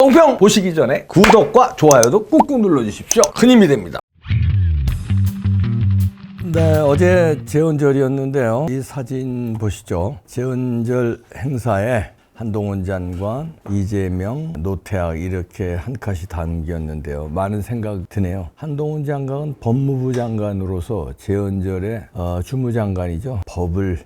똥평 보시기 전에 구독과 좋아요도 꾹꾹 눌러주십시오. 큰 힘이 됩니다. 네, 어제 제헌절이었는데요. 이 사진 보시죠. 제헌절 행사에 한동훈 장관, 이재명, 노태학 이렇게 한 컷이 담겼는데요. 많은 생각 드네요. 한동훈 장관은 법무부 장관으로서 제헌절의 주무장관이죠. 법을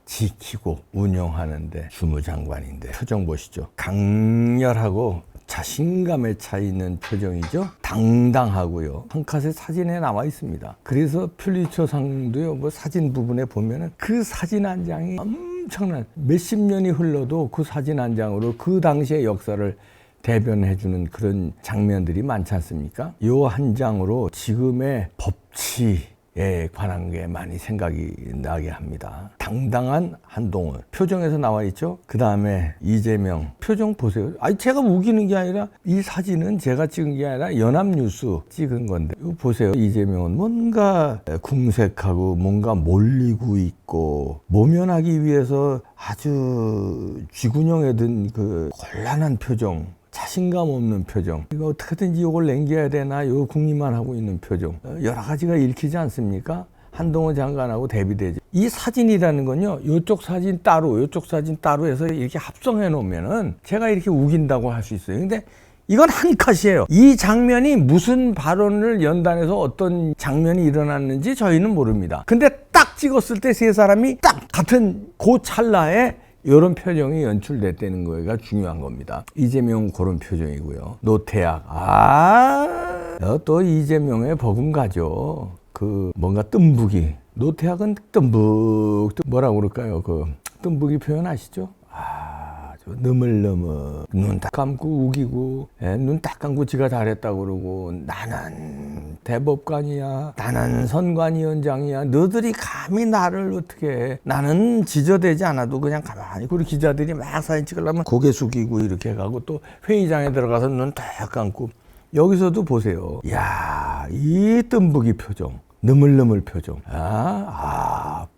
지키고 운영하는데 주무장관인데 표정 보시죠. 강렬하고 자신감에 차 있는 표정이죠. 당당하고요. 한 컷의 사진에 나와 있습니다. 그래서 퓰리처상도요. 뭐 사진 부분에 보면은 그 사진 한 장이 엄청난 몇십 년이 흘러도 그 사진 한 장으로 그 당시의 역사를 대변해주는 그런 장면들이 많지 않습니까? 요 한 장으로 지금의 법치에 관한 게 많이 생각이 나게 합니다. 당당한 한동훈 표정에서 나와 있죠. 그 다음에 이재명 표정 보세요. 아니 제가 우기는 게 아니라 이 사진은 제가 찍은 게 아니라 연합뉴스 찍은 건데 이거 보세요. 이재명은 뭔가 궁색하고 뭔가 몰리고 있고 모면하기 위해서 아주 쥐구녕에 든 그 곤란한 표정, 자신감 없는 표정, 이거 어떻게든지 이걸 남겨야 되나 요 궁리만 하고 있는 표정, 여러 가지가 읽히지 않습니까? 한동훈 장관하고 대비되죠. 이 사진이라는 건요, 요쪽 사진 따로 요쪽 사진 따로 해서 이렇게 합성해 놓으면은 제가 이렇게 우긴다고 할 수 있어요. 근데 이건 한 컷이에요. 이 장면이 무슨 발언을 연단해서 어떤 장면이 일어났는지 저희는 모릅니다. 근데 딱 찍었을 때 세 사람이 딱 같은 그 찰나에 이런 표정이 연출됐다는 거가 중요한 겁니다. 이재명 그런 표정이고요. 노태학 또 이재명의 버금가죠. 그 뭔가 뜸부기. 노태학은 뜸북 뭐라고 그럴까요? 그 뜸부기 표현 아시죠? 너물너물 눈 딱 감고 우기고 눈 딱 감고 지가 잘했다고 그러고 나는 대법관이야, 나는 선관위원장이야, 너들이 감히 나를 어떻게 해. 나는 지저대지 않아도 그냥 가만히. 그리고 기자들이 막 사진 찍으려면 고개 숙이고 이렇게 가고 또 회의장에 들어가서 눈 딱 감고. 여기서도 보세요. 이야, 이 뜸부기 표정, 너물너물 표정.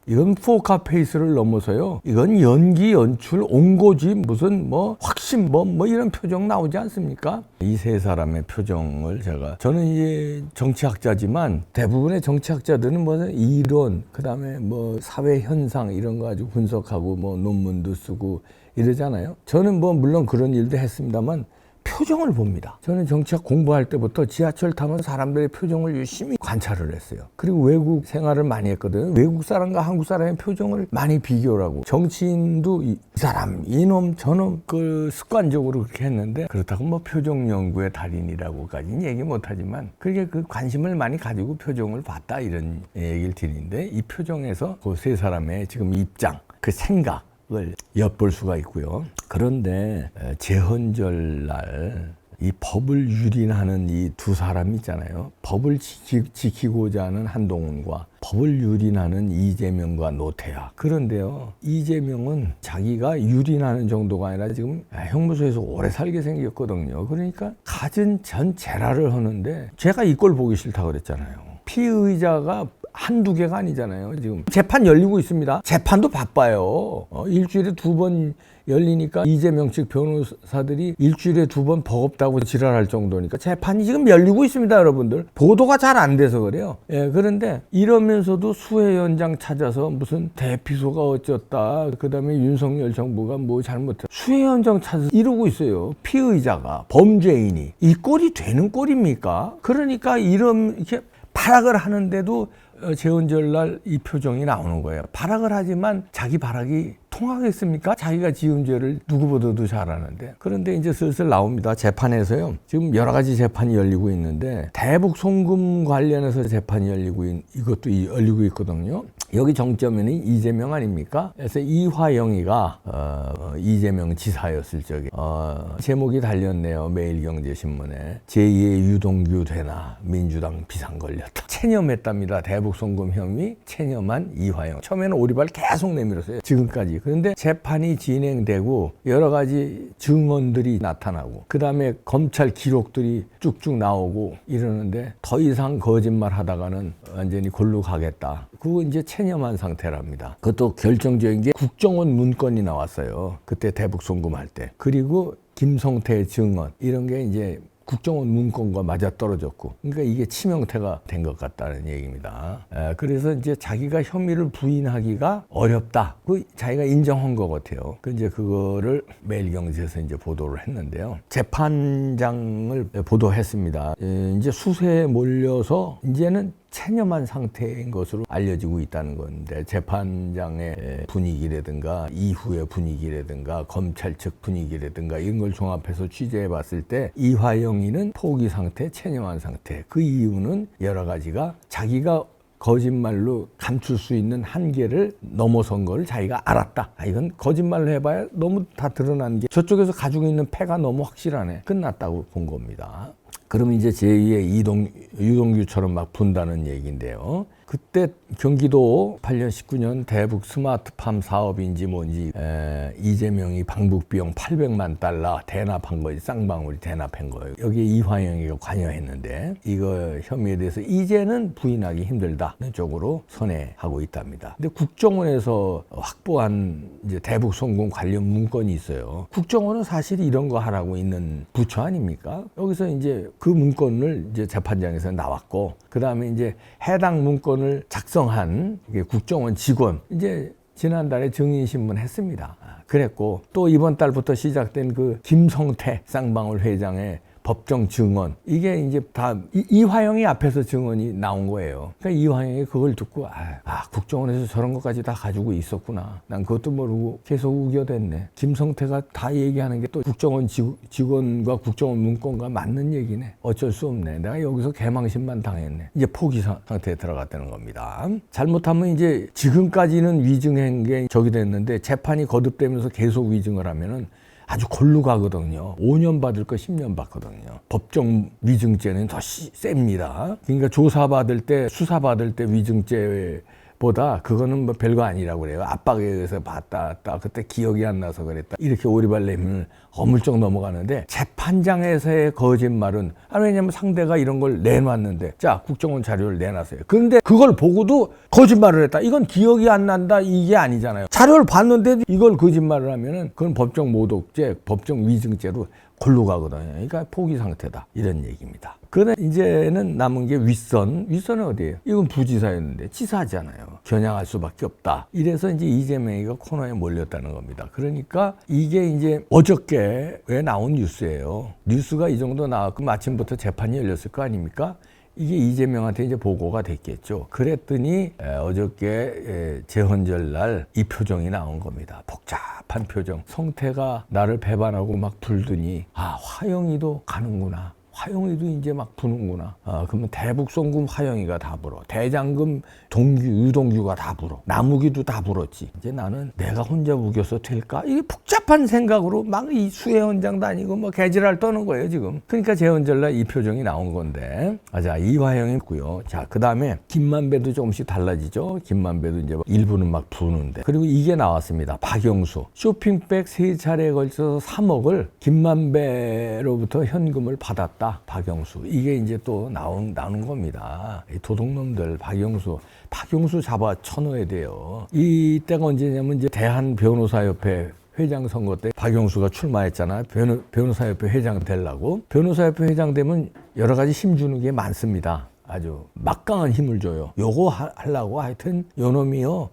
이건 포카 페이스를 넘어서요. 이건 연기, 연출, 온고지, 무슨 확신, 이런 표정 나오지 않습니까? 이 세 사람의 표정을 저는 이제 정치학자지만 대부분의 정치학자들은 이론, 그 다음에 사회 현상 이런 거 가지고 분석하고 논문도 쓰고 이러잖아요. 저는 물론 그런 일도 했습니다만 표정을 봅니다. 저는 정치학 공부할 때부터 지하철 타면 사람들의 표정을 열심히 관찰을 했어요. 그리고 외국 생활을 많이 했거든요. 외국 사람과 한국 사람의 표정을 많이 비교를 하고, 정치인도 이 사람, 이놈, 저놈 습관적으로 그렇게 했는데, 그렇다고 표정 연구의 달인이라고까지는 얘기 못하지만 그렇게 그 관심을 많이 가지고 표정을 봤다 이런 얘기를 드리는데, 이 표정에서 그 세 사람의 지금 입장, 그 생각 을 엿볼 수가 있고요. 그런데 제헌절 날 이 법을 유린하는 이 두 사람이 있잖아요. 법을 지키고자 하는 한동훈과 법을 유린하는 이재명과 노태학. 그런데요, 이재명은 자기가 유린하는 정도가 아니라 지금 형무소에서 오래 살게 생겼거든요. 그러니까 가진 전 재라를 하는데, 제가 이 꼴 보기 싫다고 그랬잖아요. 피의자가 한두 개가 아니잖아요. 지금 재판 열리고 있습니다. 재판도 바빠요. 일주일에 2번 열리니까 이재명 측 변호사들이 일주일에 2번 버겁다고 지랄할 정도니까 재판이 지금 열리고 있습니다, 여러분들. 보도가 잘 안 돼서 그래요. 그런데 이러면서도 수혜연장 찾아서 무슨 대피소가 어쩌다, 그 다음에 윤석열 정부가 잘못했다, 수혜연장 찾아서 이러고 있어요. 피의자가, 범죄인이. 이 꼴이 되는 꼴입니까? 그러니까 이렇게 발악을 하는데도 제헌절날 이 표정이 나오는 거예요. 발악을 하지만 자기 발악이 통하겠습니까? 자기가 지은 죄를 누구보다도 잘 아는데. 그런데 이제 슬슬 나옵니다. 재판에서요. 지금 여러 가지 재판이 열리고 있는데, 대북 송금 관련해서 재판이 이것도 열리고 있거든요. 여기 정점은 이재명 아닙니까? 그래서 이화영이가 이재명 지사였을 적에 제목이 달렸네요. 매일경제신문에. 제2의 유동규 되나 민주당 비상 걸렸다. 체념했답니다. 대북 송금 혐의 체념한 이화영. 처음에는 오리발 계속 내밀었어요. 지금까지. 그런데 재판이 진행되고 여러 가지 증언들이 나타나고, 그 다음에 검찰 기록들이 쭉쭉 나오고 이러는데, 더 이상 거짓말 하다가는 완전히 골로 가겠다. 그거 이제 체념한 상태랍니다. 그것도 결정적인 게 국정원 문건이 나왔어요. 그때 대북 송금할 때. 그리고 김성태 증언 이런 게 이제 국정원 문건과 맞아 떨어졌고, 그러니까 이게 치명태가 된 것 같다는 얘기입니다. 그래서 이제 자기가 혐의를 부인하기가 어렵다. 그 자기가 인정한 것 같아요. 그 이제 그거를 매일경제에서 이제 보도를 했는데요. 재판장을 보도했습니다. 이제 수세에 몰려서 이제는 체념한 상태인 것으로 알려지고 있다는 건데, 재판장의 분위기라든가 이후의 분위기라든가 검찰 측 분위기라든가 이런 걸 종합해서 취재해 봤을 때 이화영이는 포기 상태, 체념한 상태. 그 이유는 여러 가지가 자기가 거짓말로 감출 수 있는 한계를 넘어선 걸 자기가 알았다. 이건 거짓말로 해봐야 너무 다 드러난 게 저쪽에서 가지고 있는 패가 너무 확실하네. 끝났다고 본 겁니다. 그럼 이제 제2의 유동규처럼 막 분다는 얘기인데요. 그때 경기도 8년 19년 대북 스마트팜 사업인지 뭔지 이재명이 방북 비용 800만 달러 대납한 거지. 쌍방울이 대납한 거예요. 여기에 이화영이가 관여했는데 이거 혐의에 대해서 이제는 부인하기 힘들다는 쪽으로 선회하고 있답니다. 근데 국정원에서 확보한 이제 대북 성공 관련 문건이 있어요. 국정원은 사실 이런 거 하라고 있는 부처 아닙니까? 여기서 이제 그 문건을 이제 재판장에서 나왔고, 그 다음에 이제 해당 문건을 작성한 국정원 직원, 이제 지난달에 증인신문 했습니다. 그랬고, 또 이번 달부터 시작된 그 김성태 쌍방울 회장의 법정 증언, 이게 이제 다 이화영이 앞에서 증언이 나온 거예요. 그러니까 이화영이 그걸 듣고 국정원에서 저런 것까지 다 가지고 있었구나. 난 그것도 모르고 계속 우겨댔네. 김성태가 다 얘기하는 게 또 국정원 직원과 국정원 문건과 맞는 얘기네. 어쩔 수 없네. 내가 여기서 개망신만 당했네. 이제 포기 상태에 들어갔다는 겁니다. 잘못하면 이제 지금까지는 위증한 게 적이 됐는데 재판이 거듭되면서 계속 위증을 하면은 아주 골로 가거든요. 5년 받을 거 10년 받거든요. 법정 위증죄는 더 셉니다. 그러니까 조사받을 때, 수사받을 때 위증죄보다 그거는 뭐 별거 아니라고 그래요. 압박에 의해서 봤다. 그때 기억이 안 나서 그랬다. 이렇게 오리발 내면 어물쩍 넘어가는데, 재판장에서의 거짓말은, 왜냐면 상대가 이런 걸 내놨는데, 자, 국정원 자료를 내놨어요. 그런데 그걸 보고도 거짓말을 했다. 이건 기억이 안 난다. 이게 아니잖아요. 자료를 봤는데도 이걸 거짓말을 하면은 그건 법정 모독죄, 법정 위증죄로 골로 가거든요. 그러니까 포기 상태다. 이런 얘기입니다. 그런데 이제는 남은 게 윗선. 윗선은 어디예요? 이건 부지사였는데 지사잖아요. 겨냥할 수밖에 없다. 이래서 이제 이재명이가 코너에 몰렸다는 겁니다. 그러니까 이게 이제 어저께 왜 나온 뉴스예요. 뉴스가 이 정도 나왔고 마침부터 재판이 열렸을 거 아닙니까? 이게 이재명한테 이제 보고가 됐겠죠. 그랬더니 어저께 재헌절 날 이 표정이 나온 겁니다. 복잡한 표정. 성태가 나를 배반하고 막 불더니 화영이도 가는구나. 화영이도 이제 막 부는구나. 그러면 대북송금 화영이가 다 불어. 대장금 유동규가 다 불어. 남욱이도 다 불었지. 이제 나는 내가 혼자 우겨서 될까? 이게 복잡한 생각으로 막 이 수해원장 다니고 뭐 개지랄 떠는 거예요, 지금. 그러니까 재헌절날 이 표정이 나온 건데. 자, 이화영이 있고요. 자, 그 다음에 김만배도 조금씩 달라지죠. 김만배도 이제 일부는 막 부는데. 그리고 이게 나왔습니다. 박영수. 쇼핑백 3차례에 걸쳐서 3억을 김만배로부터 현금을 받았다. 박영수. 이게 이제 또 나오는 겁니다. 이 도둑놈들 박영수 잡아 쳐넣어야 돼요. 이때가 언제냐면 이제 대한변호사협회 회장 선거 때 박영수가 출마했잖아요. 변호사협회 회장 되려고. 변호사협회 회장 되면 여러 가지 힘 주는 게 많습니다. 아주 막강한 힘을 줘요. 요거 하려고 하여튼 요놈이요.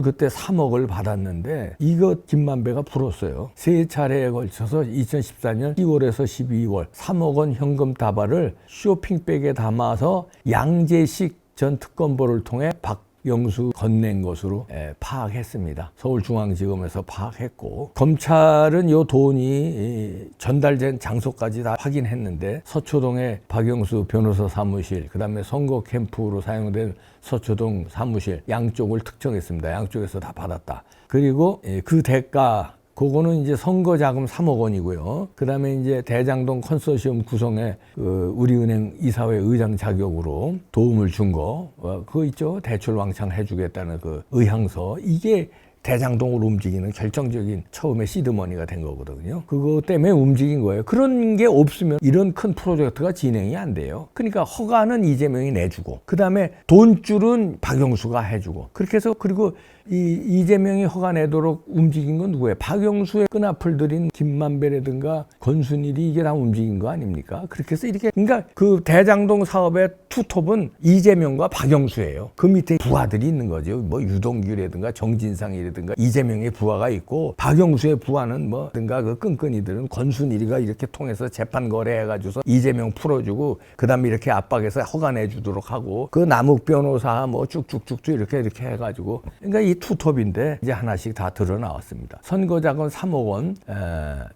그때 3억을 받았는데 이거 김만배가 불었어요. 3차례에 걸쳐서 2014년 10월에서 12월 3억 원 현금 다발을 쇼핑백에 담아서 양재식 전 특검보를 통해 박영수 건넨 것으로 파악했습니다. 서울중앙지검에서 파악했고, 검찰은 요 돈이 전달된 장소까지 다 확인했는데 서초동의 박영수 변호사 사무실, 그 다음에 선거 캠프로 사용된 서초동 사무실 양쪽을 특정했습니다. 양쪽에서 다 받았다. 그리고 그 대가 그거는 이제 선거자금 3억 원이고요. 그 다음에 이제 대장동 컨소시엄 구성에 우리은행 이사회 의장 자격으로 도움을 준 거, 그거 있죠. 대출 왕창 해주겠다는 그 의향서. 이게 대장동을 움직이는 결정적인 처음에 시드머니가 된 거거든요. 그거 때문에 움직인 거예요. 그런 게 없으면 이런 큰 프로젝트가 진행이 안 돼요. 그러니까 허가는 이재명이 내주고 그다음에 돈줄은 박영수가 해주고 그렇게 해서 그리고 이재명이 허가 내도록 움직인 건 누구예요? 박영수의 끈앞을 들인 김만배라든가 권순일이 이게 다 움직인 거 아닙니까? 그렇게 해서 이렇게 그러니까 그 대장동 사업의 투톱은 이재명과 박영수예요. 그 밑에 부하들이 있는 거죠. 뭐 유동규라든가 정진상이라든가 이재명의 부하가 있고 박영수의 부하는 뭐든가 그 끈끈이들은 권순일이가 이렇게 통해서 재판 거래해가지고서 이재명 풀어주고 그다음에 이렇게 압박해서 허가 내주도록 하고 그 남욱 변호사 뭐 쭉쭉쭉쭉 이렇게 해가지고 그러니까 이 투톱인데 이제 하나씩 다 드러나왔습니다. 선거자금 3억 원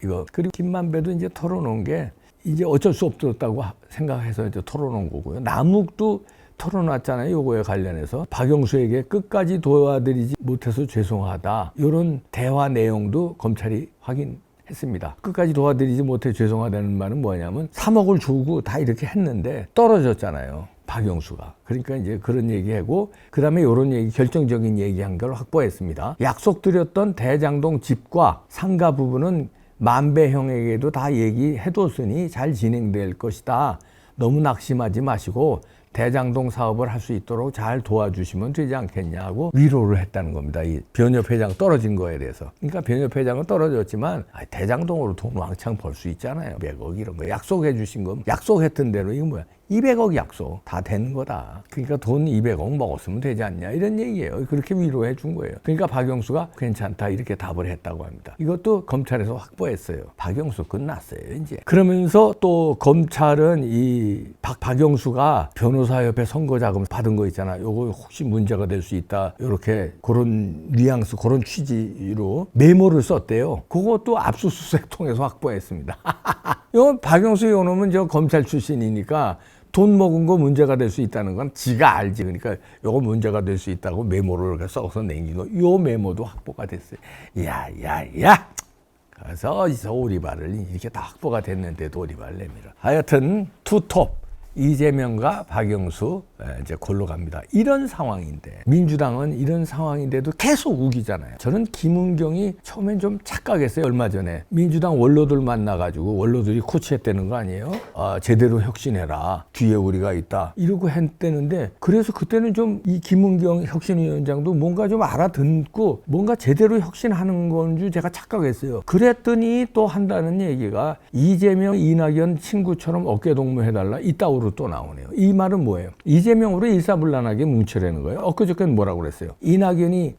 이거 그리고 김만배도 이제 털어놓은 게 이제 어쩔 수 없었다고 생각해서 이제 털어놓은 거고요. 남욱도 털어놨잖아요. 요거에 관련해서 박영수에게 끝까지 도와드리지 못해서 죄송하다. 이런 대화 내용도 검찰이 확인했습니다. 끝까지 도와드리지 못해 죄송하다는 말은 뭐냐면 3억을 주고 다 이렇게 했는데 떨어졌잖아요. 박영수가. 그러니까 이제 그런 얘기하고 그다음에 이런 얘기 결정적인 얘기한 걸 확보했습니다. 약속드렸던 대장동 집과 상가 부분은 만배형에게도 다 얘기해뒀으니 잘 진행될 것이다. 너무 낙심하지 마시고 대장동 사업을 할 수 있도록 잘 도와주시면 되지 않겠냐고 위로를 했다는 겁니다. 이 변협회장 떨어진 거에 대해서. 그러니까 변협회장은 떨어졌지만 대장동으로 돈 왕창 벌 수 있잖아요. 100억 이런 거 약속해 주신 거 약속했던 대로 이거 뭐야. 200억 약속 다 된 거다. 그러니까 돈 200억 먹었으면 되지 않냐 이런 얘기예요. 그렇게 위로해 준 거예요. 그러니까 박영수가 괜찮다 이렇게 답을 했다고 합니다. 이것도 검찰에서 확보했어요. 박영수 끝났어요 이제. 그러면서 또 검찰은 이 박영수가 변호사협회 선거자금 받은 거 있잖아. 요거 혹시 문제가 될 수 있다. 이렇게 그런 뉘앙스 그런 취지로 메모를 썼대요. 그것도 압수수색 통해서 확보했습니다. 요 박영수 요놈은 저 검찰 출신이니까 돈 먹은 거 문제가 될 수 있다는 건 지가 알지. 그러니까 요거 문제가 될 수 있다고 메모를 이렇게 써서 남긴 거. 요 메모도 확보가 됐어요. 야. 그래서 오리발을 이렇게 다 확보가 됐는데도 오리발을 내밀어. 하여튼 투톱. 이재명과 박영수 이제 골로 갑니다. 이런 상황인데 민주당은 이런 상황인데도 계속 우기잖아요. 저는 김은경이 처음엔 좀 착각했어요. 얼마 전에 민주당 원로들 만나가지고 원로들이 코치했다는 거 아니에요? 제대로 혁신해라. 뒤에 우리가 있다. 이러고 했다는데 그래서 그때는 좀 이 김은경 혁신위원장도 뭔가 좀 알아듣고 뭔가 제대로 혁신하는 건 줄 제가 착각했어요. 그랬더니 또 한다는 얘기가 이재명, 이낙연 친구처럼 어깨동무해달라. 이따오로 또 나오네요. 이 말은 뭐예요? 이재명으로 일사불란하게 뭉치라는 거예요. 엊그저께는 뭐라고 그랬어요? 이낙연이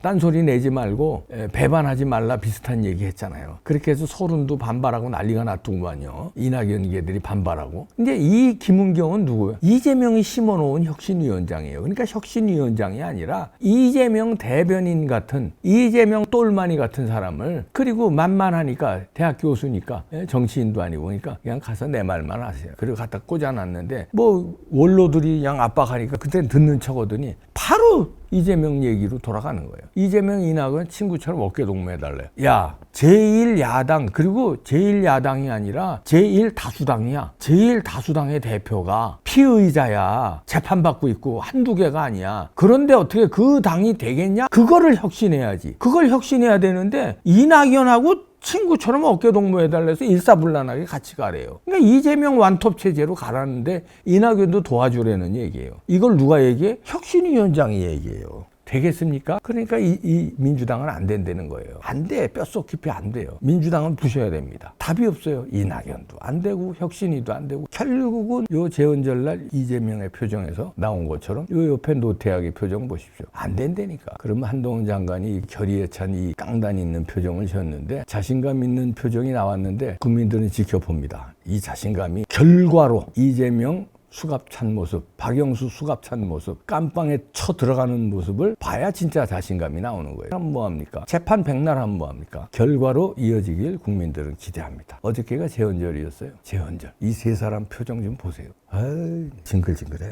딴소리 내지 말고 배반하지 말라 비슷한 얘기 했잖아요. 그렇게 해서 서른도 반발하고 난리가 났더구만요. 이낙연 걔들이 반발하고. 근데 이 김은경은 누구예요? 이재명이 심어놓은 혁신위원장이에요. 그러니까 혁신위원장이 아니라 이재명 대변인 같은 이재명 똘마니 같은 사람을 그리고 만만하니까 대학 교수니까 정치인도 아니고 그러니까 그냥 가서 내 말만 하세요. 그리고 갖다 꽂아놨는데 뭐 원로들이 그냥 압박하니까 그때 듣는 척하더니 바로 이재명 얘기로 돌아가는 거예요. 이재명 이낙연 친구처럼 어깨동무해달래요. 야 제1야당 그리고 제1야당이 아니라 제1다수당이야. 제1다수당의 대표가 피의자야. 재판받고 있고 한두 개가 아니야. 그런데 어떻게 그 당이 되겠냐? 그거를 혁신해야지. 그걸 혁신해야 되는데 이낙연하고 친구처럼 어깨동무해달래서 일사불란하게 같이 가래요. 그러니까 이재명 완톱 체제로 가라는데 이낙연도 도와주라는 얘기예요. 이걸 누가 얘기해? 혁신위원장이 얘기해요. 되겠습니까? 그러니까 이 민주당은 안 된다는 거예요. 안 돼. 뼛속 깊이 안 돼요. 민주당은 부셔야 됩니다. 답이 없어요. 이낙연도 안 되고 혁신이도 안 되고 결국은 요 재헌절날 이재명의 표정에서 나온 것처럼 요 옆에 노태악의 표정 보십시오. 안 된다니까. 그러면 한동훈 장관이 결의에 찬 이 깡단 있는 표정을 지었는데 자신감 있는 표정이 나왔는데 국민들은 지켜봅니다. 이 자신감이 결과로 이재명 수갑 찬 모습, 박영수 수갑 찬 모습, 깜빵에 쳐 들어가는 모습을 봐야 진짜 자신감이 나오는 거예요. 그럼 뭐합니까? 재판 백날 하면 뭐합니까? 결과로 이어지길 국민들은 기대합니다. 어저께가 재헌절이었어요. 재헌절. 이 세 사람 표정 좀 보세요. 아이, 징글징글해.